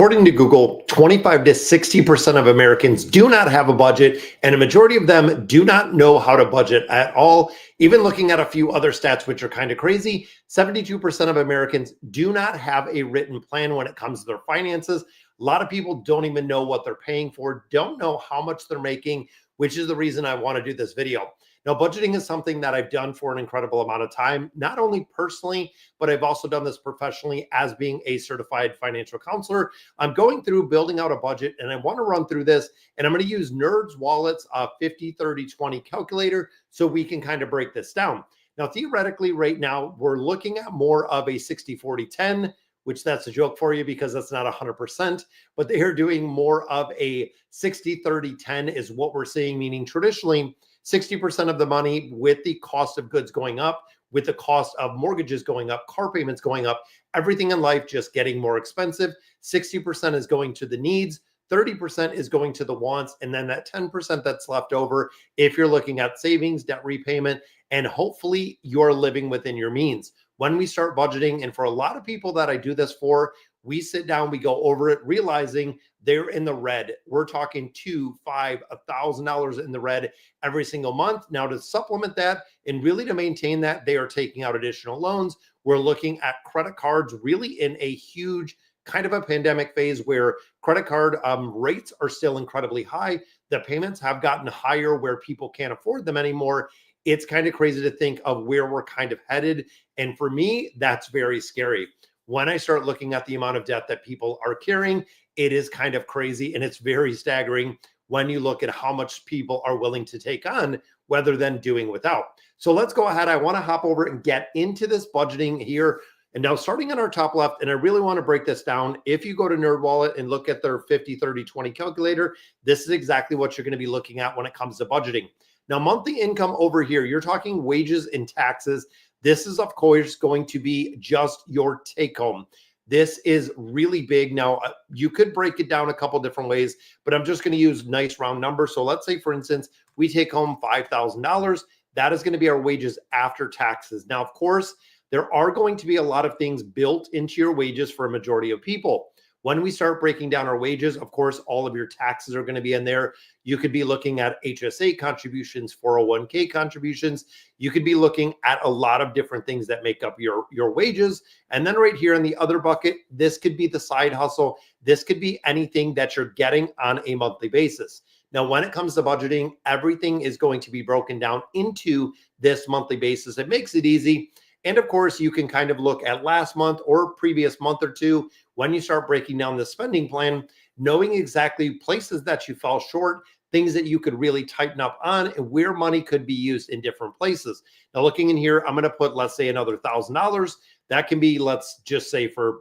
According to Google, 25 to 60% of Americans do not have a budget, and a majority of them do not know how to budget at all. Even looking at a few other stats, which are kind of crazy, 72% of Americans do not have a written plan when it comes to their finances. A lot of people don't even know what they're paying for, don't know how much they're making, which is the reason I want to do this video. Now, budgeting is something that I've done for an incredible amount of time, not only personally, but I've also done this professionally as being a certified financial counselor. I'm going through building out a budget, and I want to run through this, and I'm going to use Nerd's Wallet's 50, 30, 20 calculator so we can kind of break this down. Now, theoretically, right now, we're looking at more of a 60, 40, 10, which that's a joke for you because that's not 100%, but they are doing more of a 60, 30, 10 is what we're seeing, meaning traditionally, 60% of the money with the cost of goods going up, with the cost of mortgages going up, car payments going up, everything in life just getting more expensive. 60% is going to the needs, 30% is going to the wants, and then that 10% that's left over, if you're looking at savings, debt repayment, and hopefully you're living within your means. When we start budgeting, and for a lot of people that I do this for, we sit down, we go over it, realizing they're in the red. We're talking $2,000, $5,000, $1,000 in the red every single month. Now, to supplement that and really to maintain that, they are taking out additional loans. We're looking at credit cards really in a huge kind of a pandemic phase where credit card rates are still incredibly high. The payments have gotten higher where people can't afford them anymore. It's kind of crazy to think of where we're kind of headed. And for me, that's very scary. When I start looking at the amount of debt that people are carrying, it is kind of crazy, and it's very staggering when you look at how much people are willing to take on rather than doing without. So let's go ahead. I want to hop over and get into this budgeting here. And now starting on our top left, and I really want to break this down. If you go to NerdWallet and look at their 50, 30, 20 calculator, this is exactly what you're going to be looking at when it comes to budgeting. Now, monthly income over here, you're talking wages and taxes. This is, of course, going to be just your take home. This is really big. Now, you could break it down a couple different ways, but I'm just going to use nice round numbers. So let's say, for instance, we take home $5,000. That is going to be our wages after taxes. Now, of course, there are going to be a lot of things built into your wages for a majority of people. When we start breaking down our wages, of course, all of your taxes are going to be in there. You could be looking at HSA contributions, 401k contributions. You could be looking at a lot of different things that make up your wages. And then right here in the other bucket, this could be the side hustle. This could be anything that you're getting on a monthly basis. Now, when it comes to budgeting, everything is going to be broken down into this monthly basis. It makes it easy. And of course, you can kind of look at last month or previous month or two when you start breaking down the spending plan, knowing exactly places that you fell short, things that you could really tighten up on, and where money could be used in different places. Now, looking in here, I'm going to put, let's say, another $1,000. That can be, let's just say, for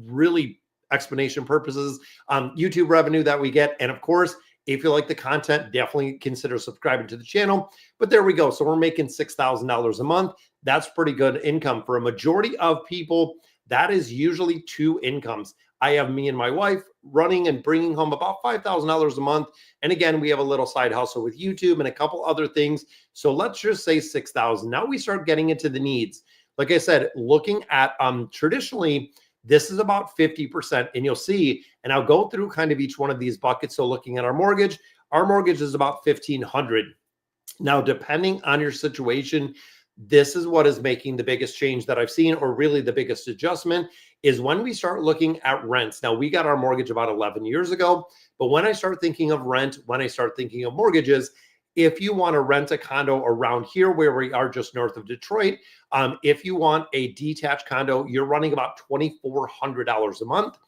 really explanation purposes, YouTube revenue that we get. And of course, if you like the content, definitely consider subscribing to the channel. But there we go. So we're making $6,000 a month. That's pretty good income. For a majority of people, that is usually two incomes. I have me and my wife running and bringing home about $5,000 a month. And again, we have a little side hustle with YouTube and a couple other things. So let's just say 6,000. Now we start getting into the needs. Like I said, looking at traditionally, this is about 50%, and you'll see, and I'll go through kind of each one of these buckets. So looking at our mortgage is about $1,500. Now, depending on your situation, this is what is making the biggest change that I've seen, or really the biggest adjustment, is when we start looking at rents. Now, we got our mortgage about 11 years ago, but when I start thinking of rent, when I start thinking of mortgages, if you want to rent a condo around here where we are just north of Detroit, if you want a detached condo, you're running about $2,400 a month.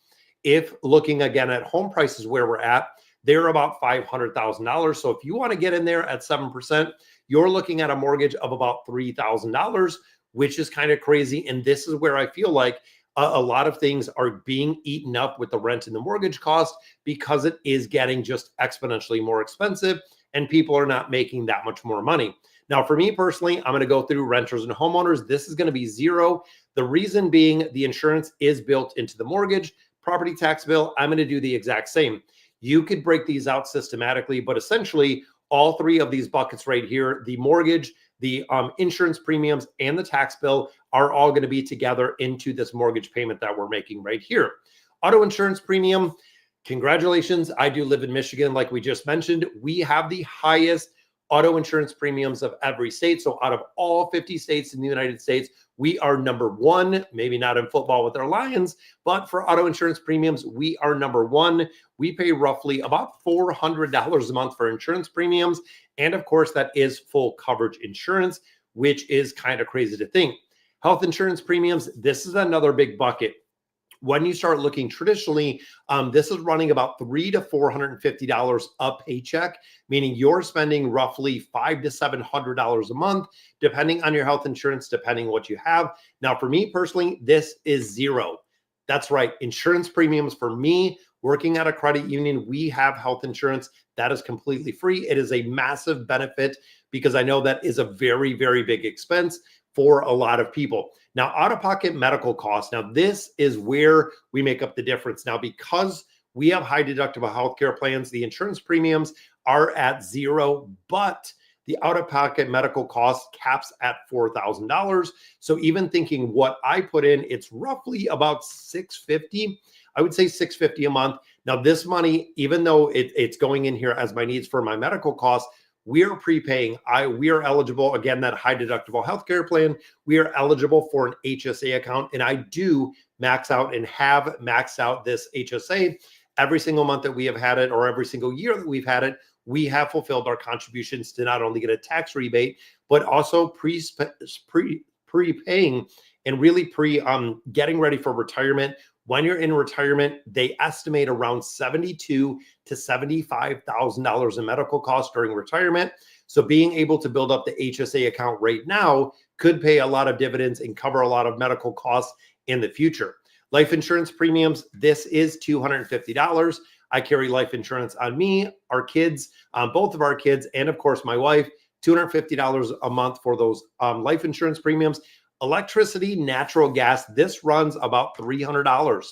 If looking again at home prices where we're at, they're about $500,000. So if you want to get in there at 7%, you're looking at a mortgage of about $3,000, which is kind of crazy. And this is where I feel like a lot of things are being eaten up with the rent and the mortgage cost, because it is getting just exponentially more expensive and people are not making that much more money. Now, for me personally, I'm going to go through renters and homeowners. This is going to be zero. The reason being the insurance is built into the mortgage, property tax bill. I'm going to do the exact same. You could break these out systematically, but essentially all three of these buckets right here, the mortgage, the insurance premiums, and the tax bill are all going to be together into this mortgage payment that we're making right here. Auto insurance premium, congratulations. I do live in Michigan, like we just mentioned. We have the highest auto insurance premiums of every state. So out of all 50 states in the United States, we are number one, maybe not in football with our Lions, but for auto insurance premiums, we are number one. We pay roughly about $400 a month for insurance premiums. And of course, that is full coverage insurance, which is kind of crazy to think. Health insurance premiums, this is another big bucket. When you start looking traditionally, this is running about $300 to $450 a paycheck, meaning you're spending roughly $500 to $700 a month, depending on your health insurance, depending what you have. Now, for me personally, this is zero. That's right. Insurance premiums for me, working at a credit union, we have health insurance that is completely free. It is a massive benefit because I know that is a very, very big expense for a lot of people. Now, out-of-pocket medical costs. Now, this is where we make up the difference. Now, because we have high deductible healthcare plans, the insurance premiums are at zero, but the out-of-pocket medical cost caps at $4,000. So even thinking what I put in, it's roughly about $650. I would say $650 a month. Now, this money, even though it's going in here as my needs for my medical costs, we are prepaying. We are eligible, again, that high deductible healthcare plan. We are eligible for an HSA account. And I do max out and have maxed out this HSA every single month that we have had it, or every single year that we've had it. We have fulfilled our contributions to not only get a tax rebate, but also prepaying and really getting ready for retirement. When you're in retirement, they estimate around $72,000 to $75,000 in medical costs during retirement. So being able to build up the HSA account right now could pay a lot of dividends and cover a lot of medical costs in the future. Life insurance premiums, this is $250. I carry life insurance on me, our kids, both of our kids, and of course my wife, $250 a month for those life insurance premiums. Electricity, natural gas, this runs about $300.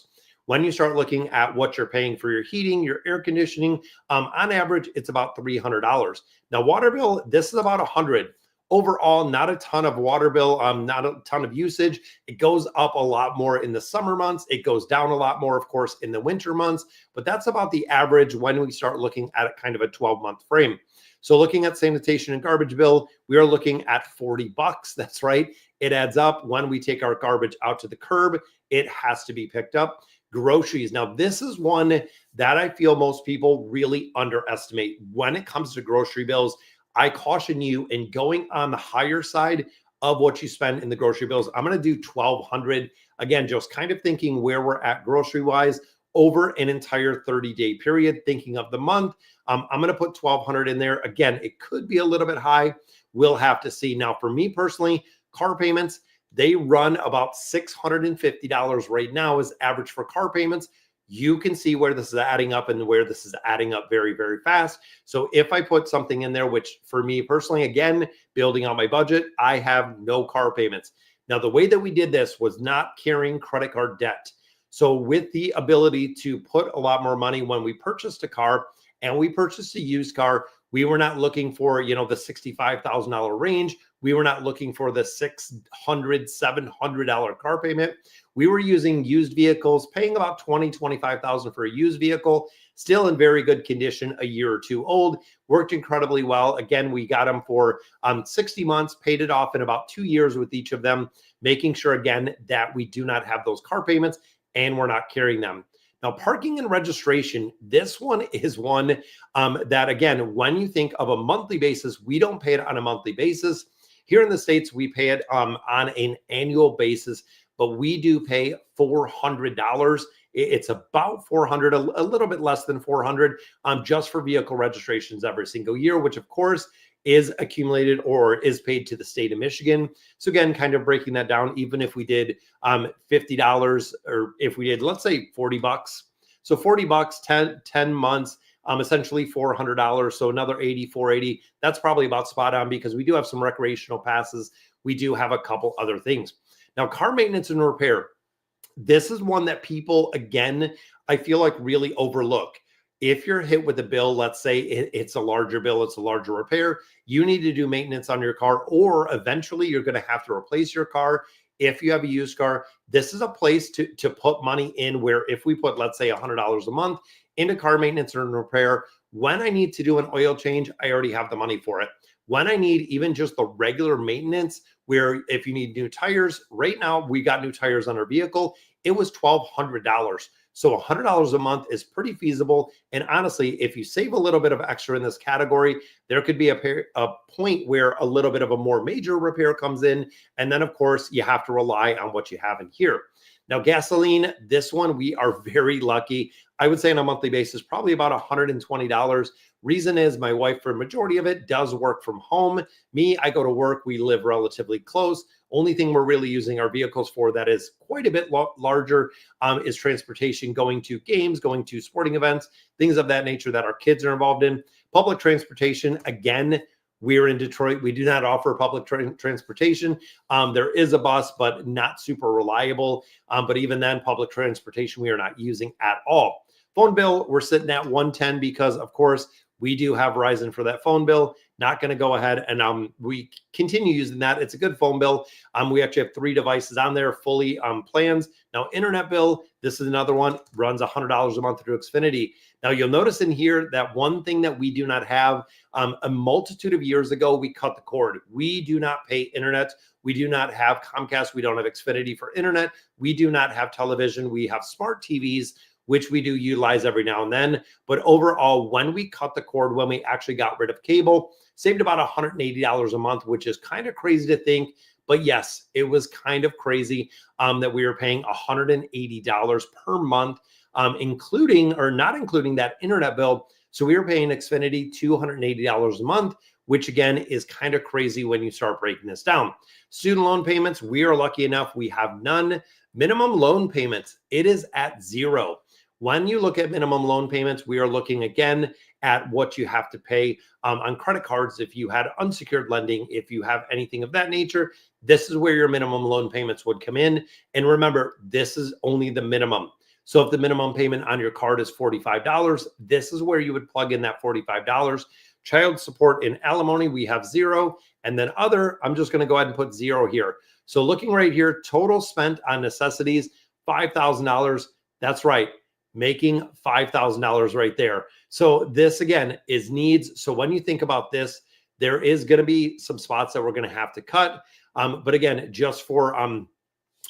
When you start looking at what you're paying for your heating, your air conditioning, on average, it's about $300. Now, water bill, this is about $100. Overall, not a ton of water bill, not a ton of usage. It goes up a lot more in the summer months. It goes down a lot more, of course, in the winter months, but that's about the average when we start looking at kind of a 12-month frame. So looking at sanitation and garbage bill, we are looking at $40. That's right. It adds up. When we take our garbage out to the curb, it has to be picked up. Groceries. Now, this is one that I feel most people really underestimate. When it comes to grocery bills, I caution you in going on the higher side of what you spend in the grocery bills. I'm going to do $1,200. Again, just kind of thinking where we're at grocery wise over an entire 30-day period, thinking of the month. I'm going to put $1,200 in there. Again, it could be a little bit high. We'll have to see. Now, for me personally, car payments, they run about $650 right now as average for car payments. You can see where this is adding up and where this is adding up very, very fast. So if I put something in there, which for me personally, again, building on my budget, I have no car payments. Now, the way that we did this was not carrying credit card debt. So with the ability to put a lot more money when we purchased a car and we purchased a used car, we were not looking for, the $65,000 range. We were not looking for the $600, $700 car payment. We were using used vehicles, paying about $20,000, $25,000 for a used vehicle, still in very good condition, a year or two old, worked incredibly well. Again, we got them for 60 months, paid it off in about 2 years with each of them, making sure, again, that we do not have those car payments and we're not carrying them. Now, parking and registration, this one is one that, again, when you think of a monthly basis, we don't pay it on a monthly basis. Here in the States, we pay it on an annual basis, but we do pay $400. It's about $400, a little bit less than $400 just for vehicle registrations every single year, which of course is accumulated or is paid to the state of Michigan. So again, kind of breaking that down, even if we did $50 or if we did, let's say $40. So $40, 10 months, essentially $400. So another $480. That's probably about spot on because we do have some recreational passes. We do have a couple other things. Now, car maintenance and repair. This is one that people, again, I feel like really overlook. If you're hit with a bill, let's say it's a larger bill, it's a larger repair, you need to do maintenance on your car, or eventually you're going to have to replace your car. if you have a used car, this is a place to put money in where if we put, let's say $100 a month into car maintenance and repair, when I need to do an oil change, I already have the money for it. When I need even just the regular maintenance, where if you need new tires, right now we got new tires on our vehicle, it was $1,200. So $100 a month is pretty feasible. And honestly, if you save a little bit of extra in this category, there could be a point where a little bit of a more major repair comes in. And then, of course, you have to rely on what you have in here. Now, gasoline, this one, we are very lucky. I would say on a monthly basis, probably about $120. Reason is my wife, for a majority of it, does work from home. Me, I go to work. We live relatively close. Only thing we're really using our vehicles for that is quite a bit larger is transportation, going to games, going to sporting events, things of that nature that our kids are involved in. Public transportation, again, we're in Detroit. We do not offer public transportation. There is a bus, but not super reliable. But even then, public transportation we are not using at all. Phone bill, we're sitting at $110 because, of course, we do have Verizon for that phone bill. Not going to go ahead and we continue using that. It's a good phone bill. We actually have 3 devices on there, fully plans. Now, internet bill, this is another one, runs $100 a month through Xfinity. Now, you'll notice in here that one thing that we do not have, a multitude of years ago, we cut the cord. We do not pay internet. We do not have Comcast. We don't have Xfinity for internet. We do not have television. We have smart TVs, which we do utilize every now and then. But overall, when we cut the cord, when we actually got rid of cable, saved about $180 a month, which is kind of crazy to think. But yes, it was kind of crazy that we were paying $180 per month, including or not including that internet bill. So we were paying Xfinity $280 a month, which again is kind of crazy when you start breaking this down. Student loan payments, we are lucky enough, we have none. Minimum loan payments, it is at 0. When you look at minimum loan payments, we are looking again at what you have to pay on credit cards. If you had unsecured lending, if you have anything of that nature, this is where your minimum loan payments would come in. And remember, this is only the minimum. So if the minimum payment on your card is $45, this is where you would plug in that $45. Child support and alimony, we have 0. And then other, I'm just going to go ahead and put 0 here. So looking right here, total spent on necessities, $5,000. That's right, making $5,000 right there. So this again is needs. So when you think about this, there is going to be some spots that we're going to have to cut. But again, just for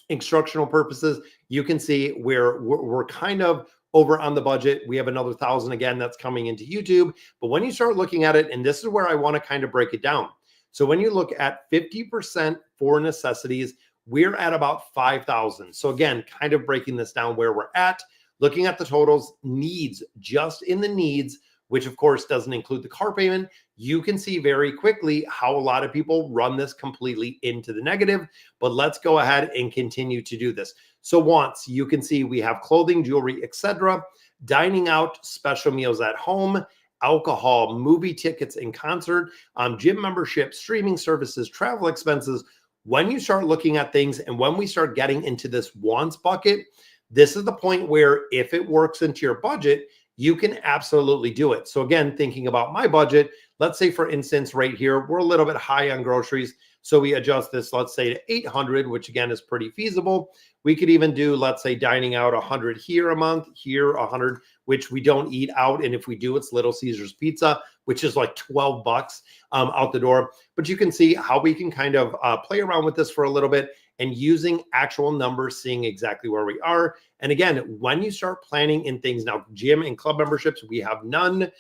instructional purposes, you can see where we're kind of over on the budget. We have another 1,000 again that's coming into YouTube. But when you start looking at it, and this is where I want to kind of break it down. So when you look at 50% for necessities, we're at about 5,000. So again, kind of breaking this down where we're at. Looking at the totals, needs, just in the needs, which of course doesn't include the car payment, you can see very quickly how a lot of people run this completely into the negative. But let's go ahead and continue to do this. So wants, you can see we have clothing, jewelry, etc., dining out, special meals at home, alcohol, movie tickets and concert, gym membership, streaming services, travel expenses. When you start looking at things and when we start getting into this wants bucket, this is the point where if it works into your budget, you can absolutely do it. So again, thinking about my budget, let's say for instance, right here, we're a little bit high on groceries. So we adjust this, let's say to 800, which again is pretty feasible. We could even do, let's say dining out 100 here a month, here 100, which we don't eat out. And if we do, it's Little Caesars pizza, which is like 12 bucks out the door. But you can see how we can kind of play around with this for a little bit and using actual numbers, seeing exactly where we are. And again, when you start planning in things now, gym and club memberships, we have none.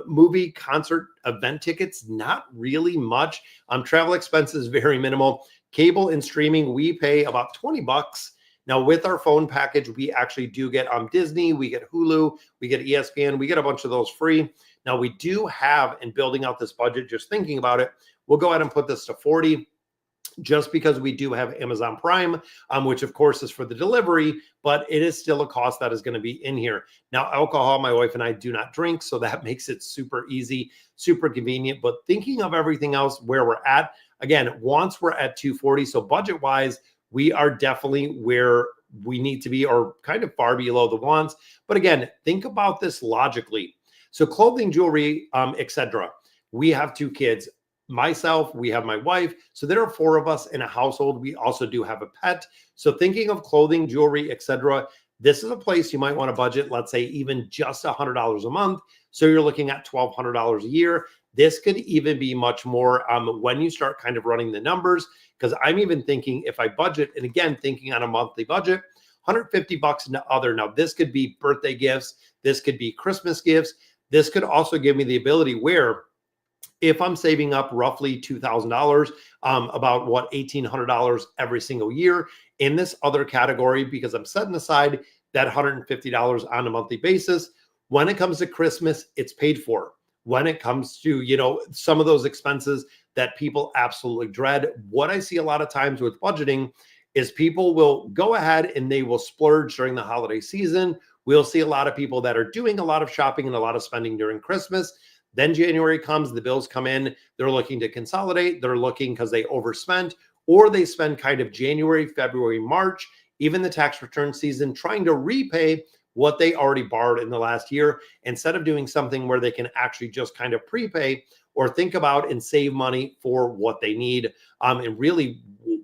Movie, concert, event tickets, not really much. Travel expenses, very minimal. Cable and streaming, we pay about 20 bucks. Now with our phone package, we actually do get Disney, we get Hulu, we get ESPN, we get a bunch of those free. Now we do have, in building out this budget, just thinking about it, we'll go ahead and put this to 40. Just because we do have Amazon Prime, which of course is for the delivery, but it is still a cost that is going to be in here. Now, alcohol, my wife and I do not drink, so that makes it super easy, super convenient. But thinking of everything else where we're at, again, once we're at 240, so budget-wise, we are definitely where we need to be or kind of far below the wants. But again, think about this logically. So clothing, jewelry, etc. We have 2 kids. myself, we have my wife. So there are 4 of us in a household. We also do have a pet. So thinking of clothing, jewelry, etc., this is a place you might want to budget, let's say even just $100 a month. So you're looking at $1,200 a year. This could even be much more when you start kind of running the numbers, because I'm even thinking if I budget, and again, thinking on a monthly budget, $150 into other. Now, this could be birthday gifts. This could be Christmas gifts. This could also give me the ability where if I'm saving up roughly $2,000, about what, $1,800 every single year in this other category, because I'm setting aside that $150 on a monthly basis. When it comes to Christmas, it's paid for. When it comes to, some of those expenses that people absolutely dread, what I see a lot of times with budgeting is people will go ahead and they will splurge during the holiday season. We'll see a lot of people that are doing a lot of shopping and a lot of spending during Christmas. Then January comes, the bills come in, they're looking to consolidate, they're looking because they overspent, or they spend kind of January, February, March, even the tax return season, trying to repay what they already borrowed in the last year, instead of doing something where they can actually just kind of prepay or think about and save money for what they need. And really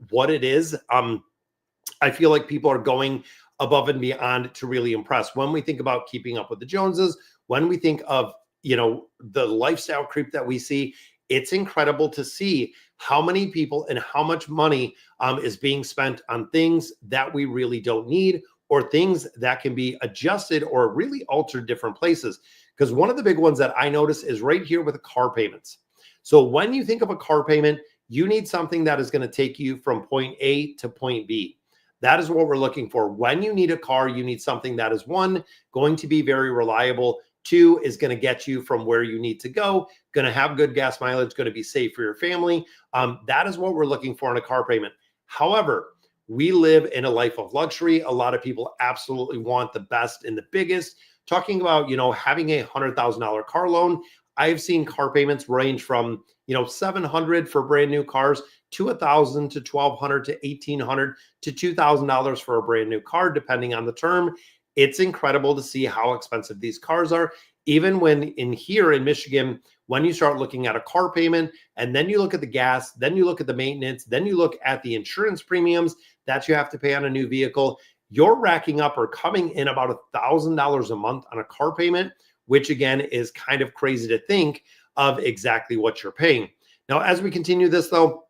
what it is, I feel like people are going above and beyond to really impress. When we think about keeping up with the Joneses, when we think of the lifestyle creep that we see, it's incredible to see how many people and how much money is being spent on things that we really don't need, or things that can be adjusted or really altered different places. Because one of the big ones that I notice is right here with car payments. So when you think of a car payment, you need something that is going to take you from point A to point B. That is what we're looking for. When you need a car, you need something that is, one, going to be very reliable. 2, is going to get you from where you need to go, going to have good gas mileage, going to be safe for your family. That is what we're looking for in a car payment. However, we live in a life of luxury. A lot of people absolutely want the best and the biggest. Talking about, having a $100,000 car loan, I've seen car payments range from, $700 for brand new cars to $1,000 to $1,200 to $1,800 to $2,000 for a brand new car, depending on the term. It's incredible to see how expensive these cars are. Even when here in Michigan, when you start looking at a car payment and then you look at the gas, then you look at the maintenance, then you look at the insurance premiums that you have to pay on a new vehicle, you're racking up or coming in about $1,000 a month on a car payment, which again is kind of crazy to think of exactly what you're paying. Now, as we continue this though,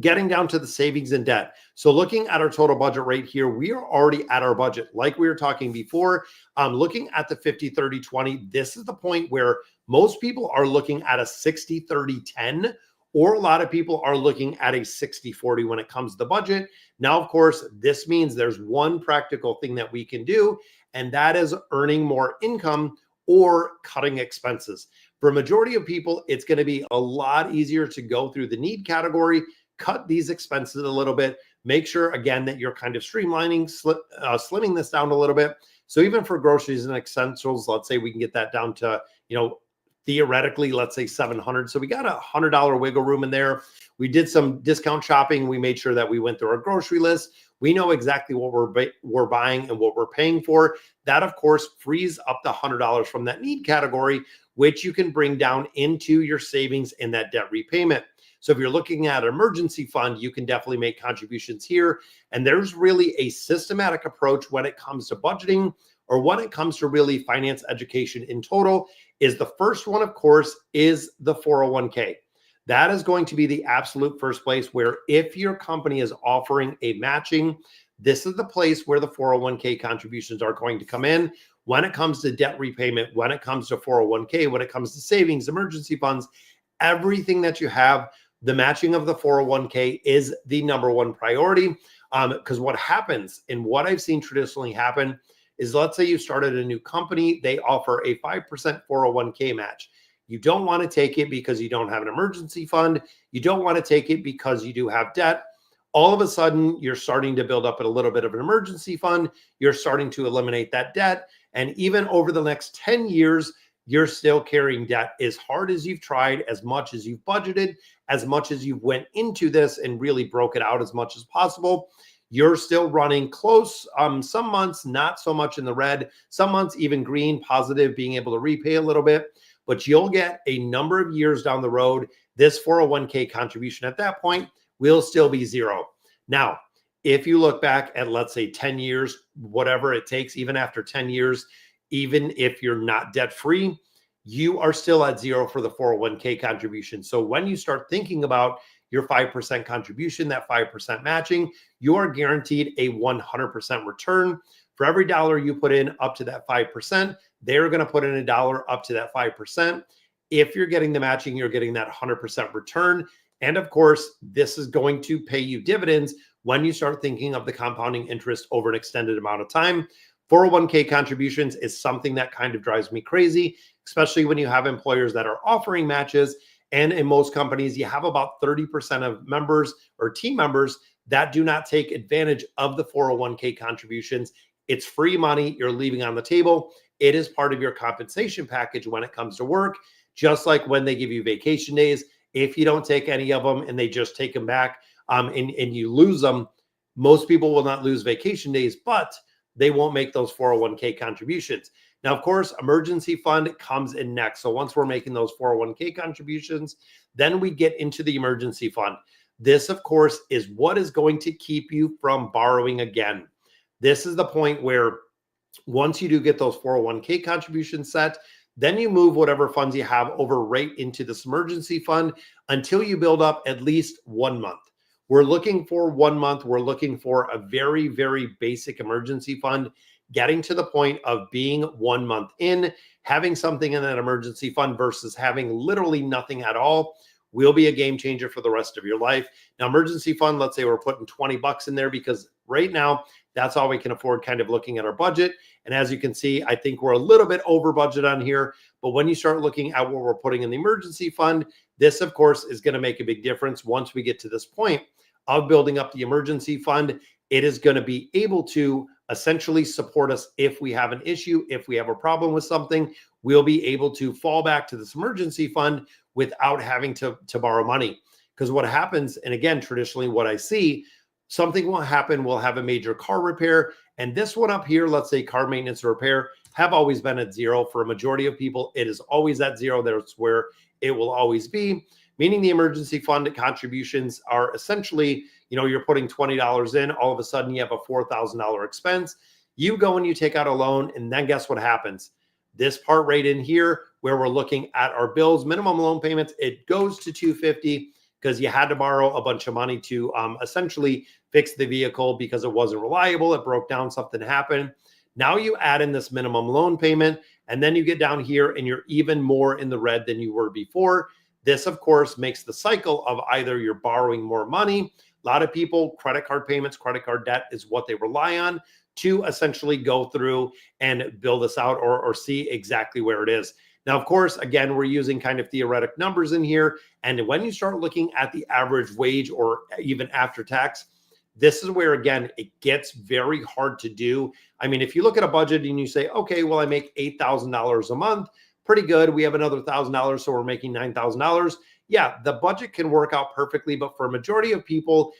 getting down to the savings and debt. So looking at our total budget right here, we are already at our budget. Like we were talking before, looking at the 50-30-20, this is the point where most people are looking at a 60-30-10, or a lot of people are looking at a 60-40 when it comes to the budget. Now, of course, this means there's one practical thing that we can do, and that is earning more income or cutting expenses. For a majority of people, it's going to be a lot easier to go through the need category, cut these expenses a little bit, make sure, again, that you're kind of streamlining, slimming this down a little bit. So even for groceries and essentials, let's say we can get that down to, theoretically, let's say $700. So we got $100 wiggle room in there. We did some discount shopping. We made sure that we went through our grocery list. We know exactly what we're buying and what we're paying for. That, of course, frees up the $100 from that need category, which you can bring down into your savings and that debt repayment. So if you're looking at an emergency fund, you can definitely make contributions here. And there's really a systematic approach when it comes to budgeting, or when it comes to really finance education in total. Is the first one, of course, is the 401k. That is going to be the absolute first place where, if your company is offering a matching, this is the place where the 401k contributions are going to come in. When it comes to debt repayment, when it comes to 401k, when it comes to savings, emergency funds, everything that you have, the matching of the 401k is the number one priority. Because what happens, and what I've seen traditionally happen, is, let's say you started a new company, they offer a 5% 401k match. You don't want to take it because you don't have an emergency fund. You don't want to take it because you do have debt. All of a sudden, you're starting to build up a little bit of an emergency fund. You're starting to eliminate that debt. And even over the next 10 years, you're still carrying debt. As hard as you've tried, as much as you've budgeted, as much as you went into this and really broke it out as much as possible, you're still running close. Some months, not so much in the red. Some months, even green, positive, being able to repay a little bit. But you'll get a number of years down the road this 401k contribution at that point will still be zero. Now, if you look back at, let's say, 10 years, whatever it takes, even after 10 years, even if you're not debt free, you are still at zero for the 401k contribution. So when you start thinking about your 5% contribution, that 5% matching, you are guaranteed a 100% return. For every dollar you put in up to that 5%, they're going to put in a dollar up to that 5%. If you're getting the matching, you're getting that 100% return. And of course, this is going to pay you dividends when you start thinking of the compounding interest over an extended amount of time. 401k contributions is something that kind of drives me crazy, especially when you have employers that are offering matches. And in most companies, you have about 30% of members or team members that do not take advantage of the 401k contributions. It's free money you're leaving on the table. It is part of your compensation package when it comes to work, just like when they give you vacation days. If you don't take any of them and they just take them back and you lose them, most people will not lose vacation days, but they won't make those 401k contributions. Now, of course, emergency fund comes in next. So once we're making those 401k contributions, then we get into the emergency fund. This, of course, is what is going to keep you from borrowing again. This is the point where once you do get those 401k contributions set, then you move whatever funds you have over right into this emergency fund until you build up at least 1 month. We're looking for 1 month. We're looking for a very, very basic emergency fund. Getting to the point of being 1 month in, having something in that emergency fund versus having literally nothing at all will be a game changer for the rest of your life. Now, emergency fund, let's say we're putting 20 bucks in there because right now that's all we can afford, kind of looking at our budget. And as you can see, I think we're a little bit over budget on here. But when you start looking at what we're putting in the emergency fund, this, of course, is going to make a big difference. Once we get to this point of building up the emergency fund, it is going to be able to essentially support us if we have an issue, if we have a problem with something. We'll be able to fall back to this emergency fund without having to borrow money. Because what happens, and again, traditionally what I see, something will happen, we'll have a major car repair, and this one up here, let's say car maintenance or repair, have always been at zero. For a majority of people, it is always at zero. That's where it will always be, meaning the emergency fund contributions are essentially, you're putting $20 in, all of a sudden you have a $4,000 expense. You go and you take out a loan, and then guess what happens? This part right in here, where we're looking at our bills, minimum loan payments, it goes to $250 because you had to borrow a bunch of money to essentially fix the vehicle because it wasn't reliable, it broke down, something happened. Now you add in this minimum loan payment, and then you get down here and you're even more in the red than you were before. This, of course, makes the cycle of either you're borrowing more money. A lot of people, credit card payments, credit card debt is what they rely on to essentially go through and build this out or see exactly where it is. Now, of course, again, we're using kind of theoretic numbers in here. And when you start looking at the average wage or even after tax, this is where, again, it gets very hard to do. I mean, if you look at a budget and you say, okay, well, I make $8,000 a month, pretty good. We have another $1,000, so we're making $9,000. Yeah, the budget can work out perfectly. But for a majority of people,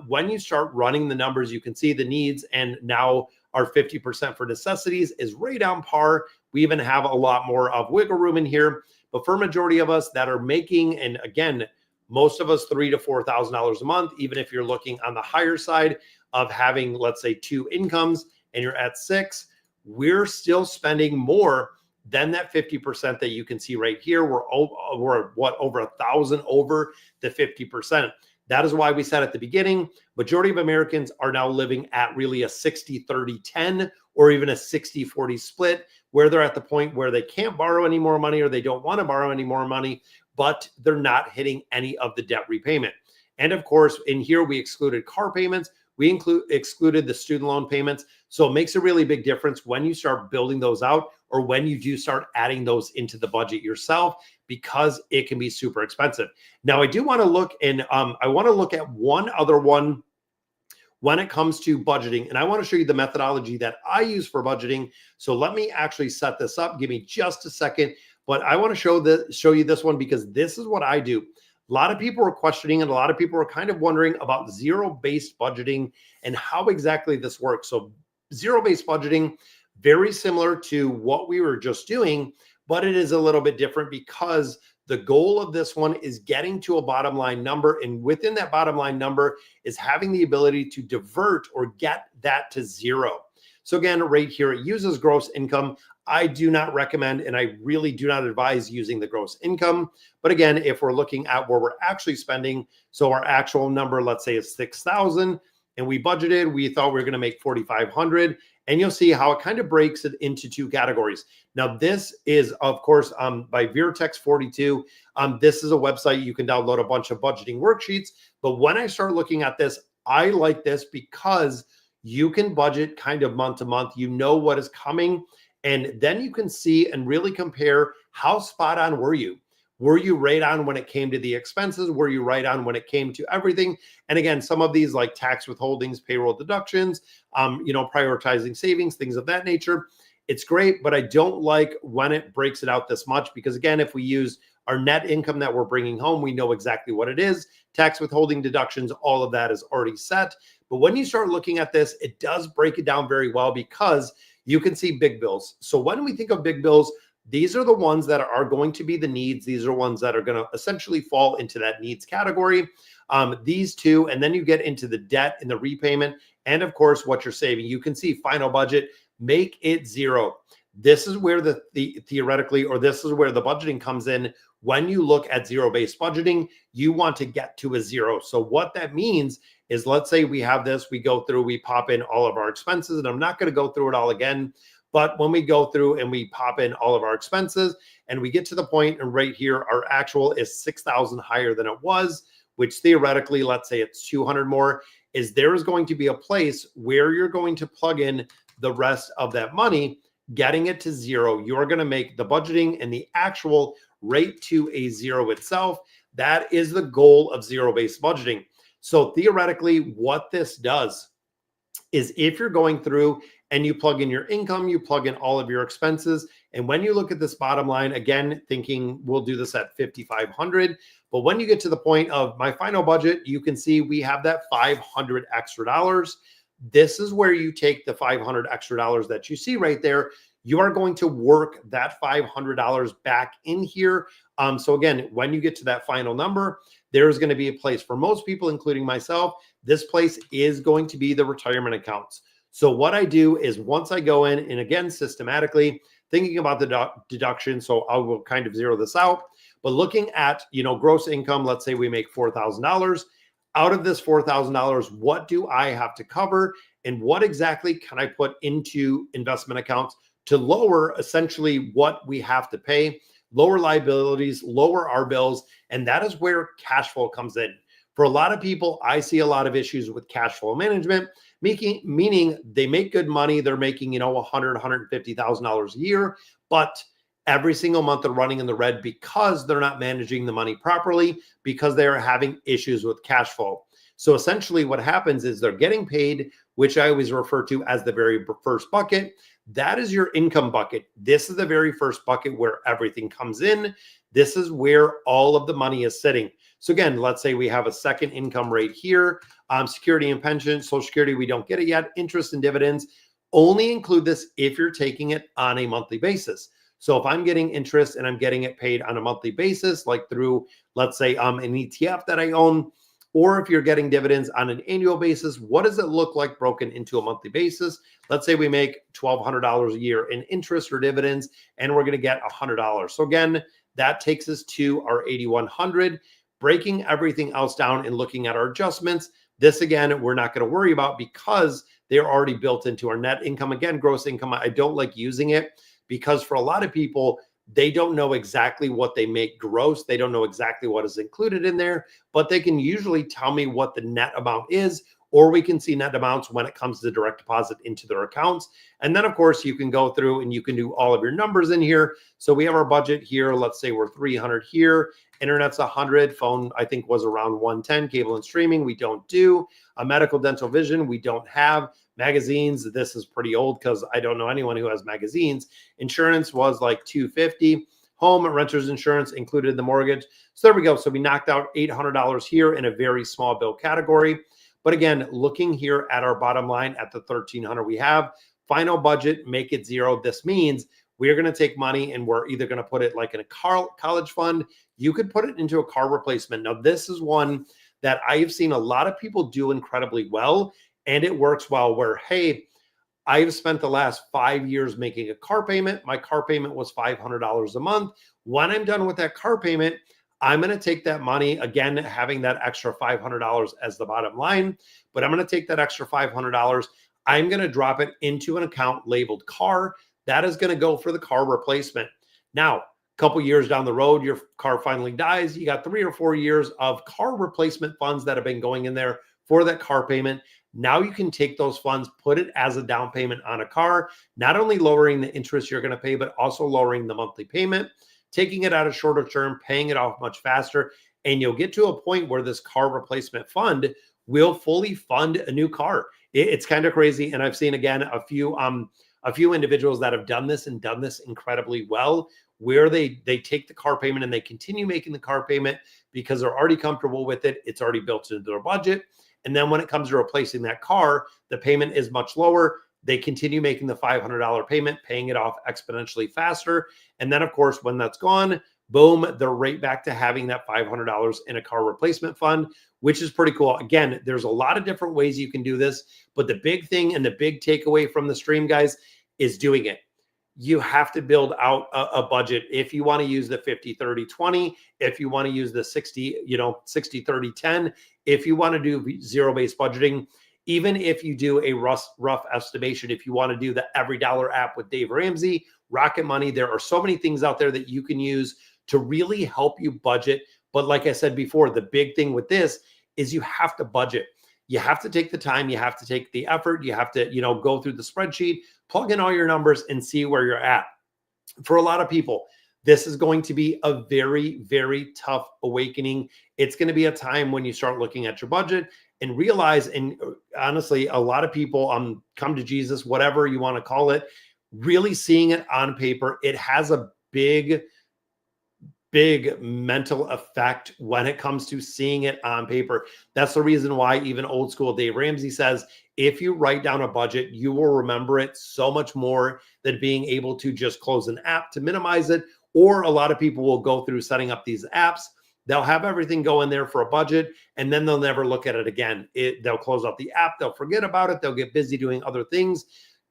when you start running the numbers, you can see the needs, and now our 50% for necessities is right on par. We even have a lot more of wiggle room in here. But for a majority of us that are making, and again, most of us $3,000 to $4,000 a month, even if you're looking on the higher side of having, let's say, 2 incomes and you're at 6, we're still spending more than that 50% that you can see right here. We're over 1,000 over the 50%. That is why we said at the beginning, majority of Americans are now living at really a 60-30-10 or even a 60-40 split, where they're at the point where they can't borrow any more money or they don't want to borrow any more money, but they're not hitting any of the debt repayment. And of course, in here, we excluded car payments. We excluded the student loan payments. So it makes a really big difference when you start building those out or when you do start adding those into the budget yourself, because it can be super expensive. Now, I do want to look, and I want to look at one other one when it comes to budgeting. And I want to show you the methodology that I use for budgeting. So let me actually set this up. Give me just a second. But I want to show you this one because this is what I do. A lot of people are questioning, and a lot of people are kind of wondering about zero-based budgeting and how exactly this works. So zero-based budgeting, very similar to what we were just doing, but it is a little bit different because The goal of this one is getting to a bottom line number. And within that bottom line number is having the ability to divert or get that to zero. So again, right here, it uses gross income. I do not recommend, and I really do not advise using the gross income. But again, if we're looking at where we're actually spending, so our actual number, let's say is 6,000, and we budgeted, we thought we were going to make 4,500, and you'll see how it kind of breaks it into two categories. Now, this is, of course, by Vertex 42. This is a website you can download a bunch of budgeting worksheets. But when I start looking at this, I like this because you can budget kind of month to month. You know what is coming. And then you can see and really compare how spot on were you? Were you right on when it came to the expenses? Were you right on when it came to everything? And again, some of these like tax withholdings, payroll deductions, prioritizing savings, things of that nature. It's great, but I don't like when it breaks it out this much because again, if we use our net income that we're bringing home, we know exactly what it is. Tax withholding deductions, all of that is already set. But when you start looking at this, it does break it down very well because you can see big bills. So when we think of big bills, these are the ones that are going to be the needs. These are ones that are going to essentially fall into that needs category. These two, and then you get into the debt and the repayment, and of course, what you're saving. You can see final budget, make it zero. This is where the theoretically, or this is where the budgeting comes in. When you look at zero-based budgeting, you want to get to a zero. So what that means is, let's say we have this, we go through, we pop in all of our expenses, and I'm not going to go through it all again. But when we go through and we pop in all of our expenses and we get to the point, and right here, our actual is 6,000 higher than it was, which theoretically, let's say it's 200 more, is there is going to be a place where you're going to plug in the rest of that money, getting it to zero. You're going to make the budgeting and the actual rate to a zero itself. That is the goal of zero-based budgeting. So theoretically, what this does is if you're going through and you plug in your income, you plug in all of your expenses. And when you look at this bottom line, again, thinking we'll do this at 5,500. But when you get to the point of my final budget, you can see we have that $500 extra. This is where you take the $500 extra that you see right there. You are going to work that $500 back in here. So again, when you get to that final number, there is going to be a place for most people, including myself. This place is going to be the retirement accounts. So what I do is once I go in and again, systematically thinking about the deduction. So I will kind of zero this out, but looking at, gross income, let's say we make $4,000. Out of this $4,000, what do I have to cover? And what exactly can I put into investment accounts to lower essentially what we have to pay, lower liabilities, lower our bills. And that is where cash flow comes in. For a lot of people, I see a lot of issues with cash flow management, meaning they make good money. They're making, $100,000, $150,000 a year, but every single month they're running in the red because they're not managing the money properly, because they are having issues with cash flow. So essentially what happens is they're getting paid, which I always refer to as the very first bucket. That is your income bucket. This is the very first bucket where everything comes in. This is where all of the money is sitting. So again, let's say we have a second income right here. Security and pension, Social Security, we don't get it yet. Interest and dividends, only include this if you're taking it on a monthly basis. So if I'm getting interest and I'm getting it paid on a monthly basis, like through, let's say, an ETF that I own, or if you're getting dividends on an annual basis, what does it look like broken into a monthly basis? Let's say we make $1,200 a year in interest or dividends, and we're going to get $100. So again, that takes us to our 8,100. Breaking everything else down and looking at our adjustments. This, again, we're not going to worry about because they're already built into our net income. Again, gross income, I don't like using it because for a lot of people, they don't know exactly what they make gross. They don't know exactly what is included in there, but they can usually tell me what the net amount is, or we can see net amounts when it comes to direct deposit into their accounts. And then, of course, you can go through and you can do all of your numbers in here. So we have our budget here. Let's say we're 300 here. Internet's 100. Phone, I think, was around 110. Cable and streaming, we don't do. A medical, dental, vision, we don't have. Magazines, this is pretty old because I don't know anyone who has magazines. Insurance was like 250. Home renter's insurance included the mortgage. So there we go. So we knocked out $800 here in a very small bill category. But again, looking here at our bottom line at the 1,300 we have, final budget, make it zero. This means we're going to take money and we're either going to put it like in a college fund. You could put it into a car replacement. Now, this is one that I have seen a lot of people do incredibly well, and it works well where, hey, I've spent the last 5 years making a car payment. My car payment was $500 a month. When I'm done with that car payment, I'm going to take that money, again, having that extra $500 as the bottom line, but I'm going to take that extra $500. I'm going to drop it into an account labeled car. That is going to go for the car replacement. Now, a couple years down the road, your car finally dies. You got 3 or 4 years of car replacement funds that have been going in there for that car payment. Now you can take those funds, put it as a down payment on a car, not only lowering the interest you're going to pay, but also lowering the monthly payment, taking it out of shorter term, paying it off much faster. And you'll get to a point where this car replacement fund will fully fund a new car. It's kind of crazy. And I've seen, again, a few individuals that have done this and done this incredibly well, where they take the car payment and they continue making the car payment because they're already comfortable with it. It's already built into their budget. And then when it comes to replacing that car, the payment is much lower. They continue making the $500 payment, paying it off exponentially faster. And then, of course, when that's gone, boom, they're right back to having that $500 in a car replacement fund, which is pretty cool. Again, there's a lot of different ways you can do this, but the big thing and the big takeaway from the stream, guys, is doing it. You have to build out a budget. If you want to use the 50-30-20, if you want to use the 60-30-10, if you want to do zero-based budgeting, even if you do a rough estimation, if you want to do the Every Dollar app with Dave Ramsey, Rocket Money, there are so many things out there that you can use to really help you budget. But like I said before, the big thing with this is you have to budget. You have to take the time, you have to take the effort, you have to, go through the spreadsheet, plug in all your numbers and see where you're at. For a lot of people, this is going to be a very, very tough awakening. It's going to be a time when you start looking at your budget and realize, and honestly, a lot of people come to Jesus, whatever you want to call it, really seeing it on paper. It has a big mental effect when it comes to seeing it on paper. That's the reason why even old school Dave Ramsey says, if you write down a budget, you will remember it so much more than being able to just close an app to minimize it. Or a lot of people will go through setting up these apps. They'll have everything go in there for a budget, and then they'll never look at it again. They'll close out the app. They'll forget about it. They'll get busy doing other things.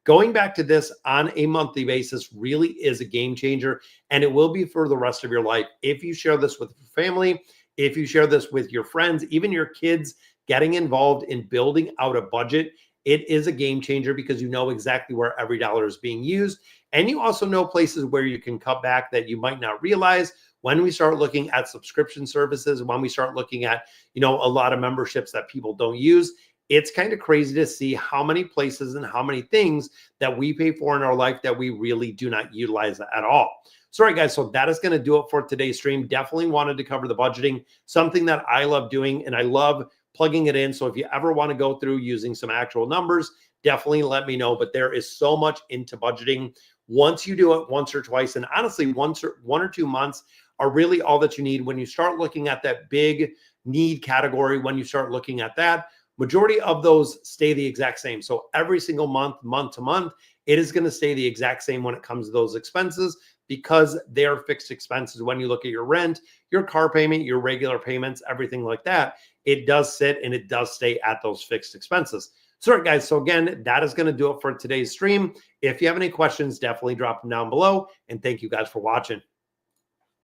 Going back to this on a monthly basis really is a game changer, and it will be for the rest of your life. If you share this with your family, if you share this with your friends, even your kids, getting involved in building out a budget, it is a game changer because you know exactly where every dollar is being used. And you also know places where you can cut back that you might not realize. When we start looking at subscription services, when we start looking at, a lot of memberships that people don't use, it's kind of crazy to see how many places and how many things that we pay for in our life that we really do not utilize at all. So, all right, guys, so that is going to do it for today's stream. Definitely wanted to cover the budgeting, something that I love doing, and I love plugging it in. So if you ever want to go through using some actual numbers, definitely let me know. But there is so much into budgeting. Once you do it once or twice, and honestly, 1 or 2 months are really all that you need. When you start looking at that big need category, when you start looking at that, majority of those stay the exact same. So every single month to month, it is going to stay the exact same when it comes to those expenses because they're fixed expenses. When you look at your rent, your car payment, your regular payments, everything like that, it does sit and it does stay at those fixed expenses. So, all right, guys. So again, that is going to do it for today's stream. If you have any questions, definitely drop them down below. And thank you guys for watching.